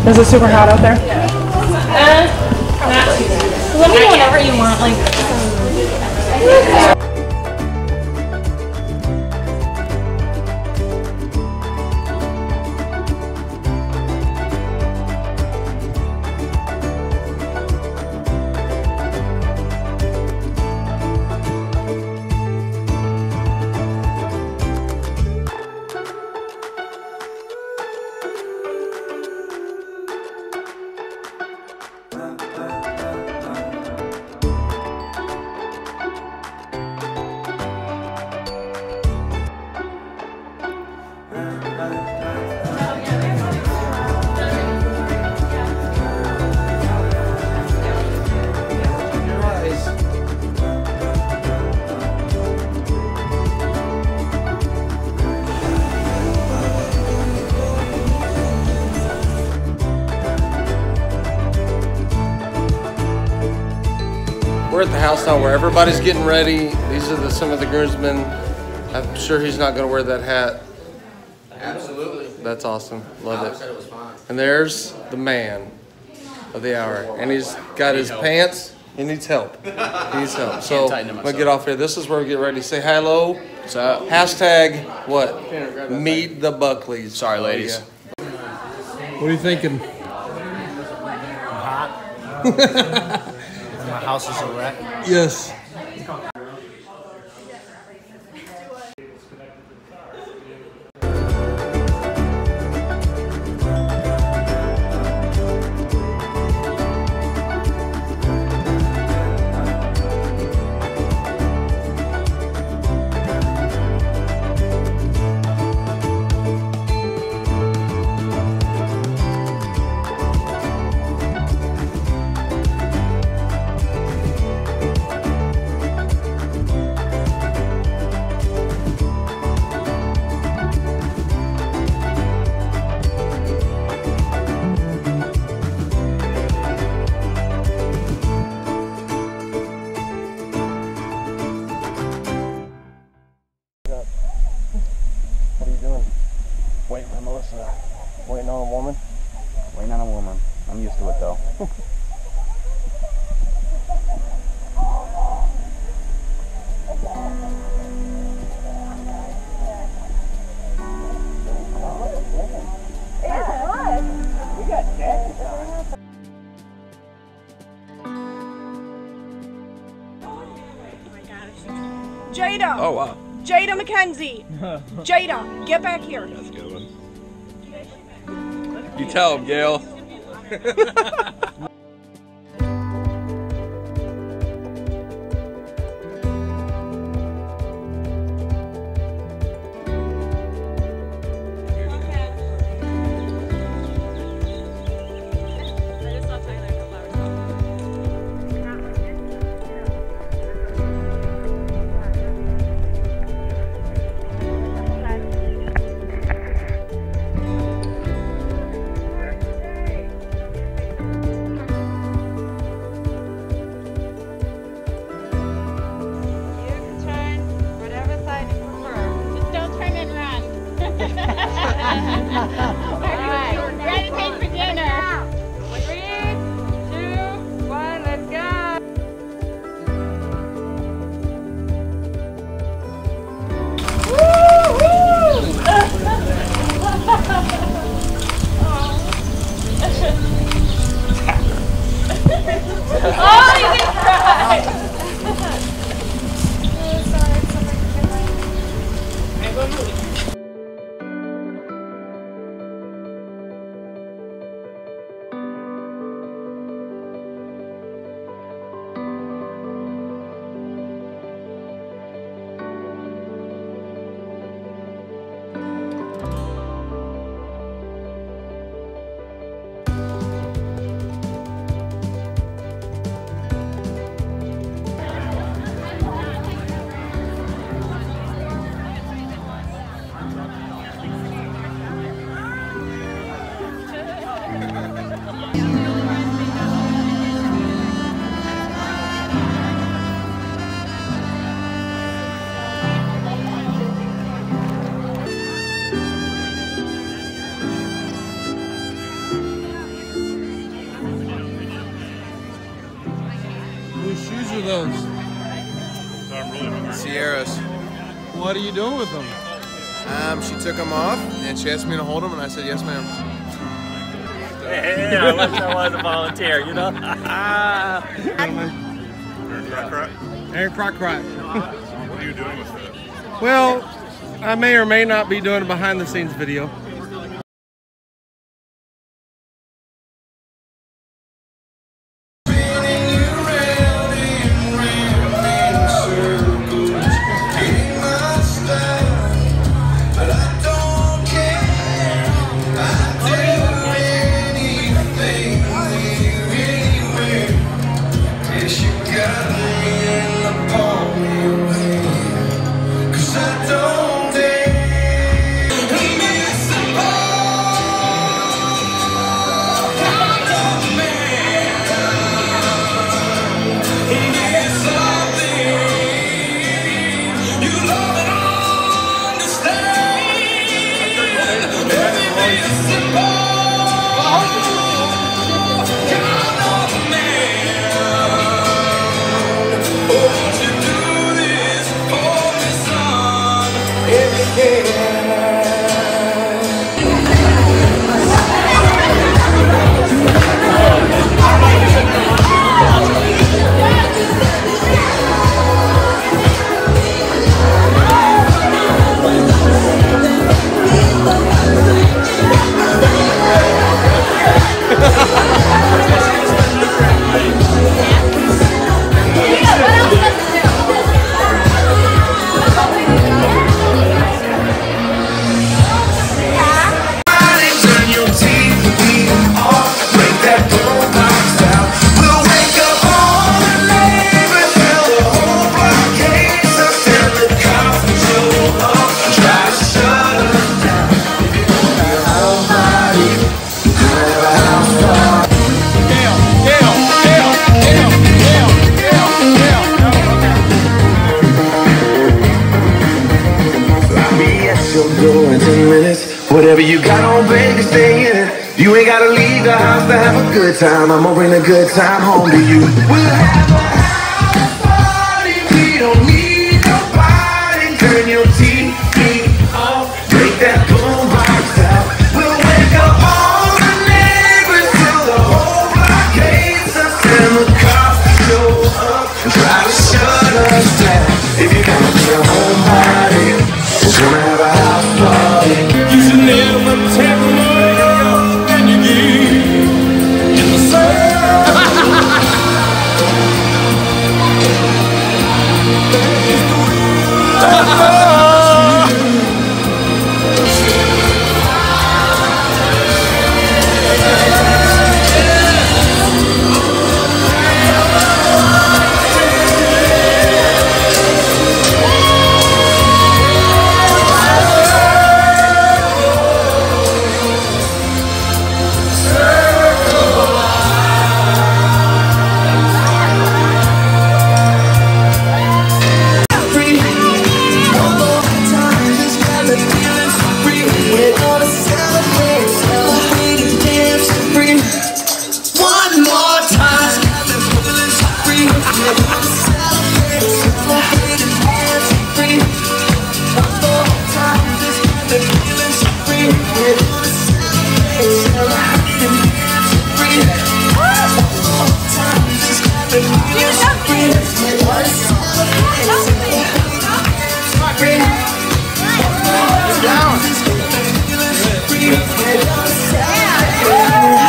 Is it super hot out there? Not too bad. Let me know whenever you want, like. We're at the house now where everybody's getting ready. These are some of the groomsmen. I'm sure he's not going to wear that hat. Absolutely. That's awesome. Love I it. said it was fine. And there's the man of the hour. And he's got his pants. He needs help. He needs help. So I'm going to get off here. This is where we get ready to say hello. What's up? Hashtag what? Meet the Buckleys. Sorry, ladies. What are you thinking? Hot. My house is a wreck. Yes. What are you doing? Waiting for Melissa. Waiting on a woman? Waiting on a woman. I'm used to it though. Jada! Oh wow. Jada McKenzie! Jada, get back here. That's a good one. You tell him, Gail. What are you doing with them? She took them off and she asked me to hold them, and I said yes, ma'am. Hey, I wish I was a volunteer, you know? Aaron Crockett. What are you doing with it? Well, I may or may not be doing a behind the scenes video. Whatever you got on, baby, stay in it. You ain't gotta leave the house to have a good time. I'ma bring a good time home to you. We'll have a house party. We don't need nobody. Turn your TV off. Break that boombox out. We'll wake up all the neighbors till the whole block hates us. And the cops show up and try to shut us down. If you're gonna be a homebody, we're gonna have a house party. You should never take more than you give in the sun.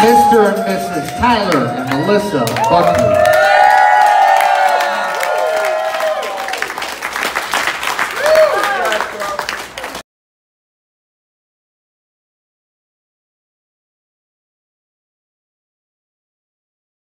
Mr. and Mrs. Tyler and Melissa Buckley.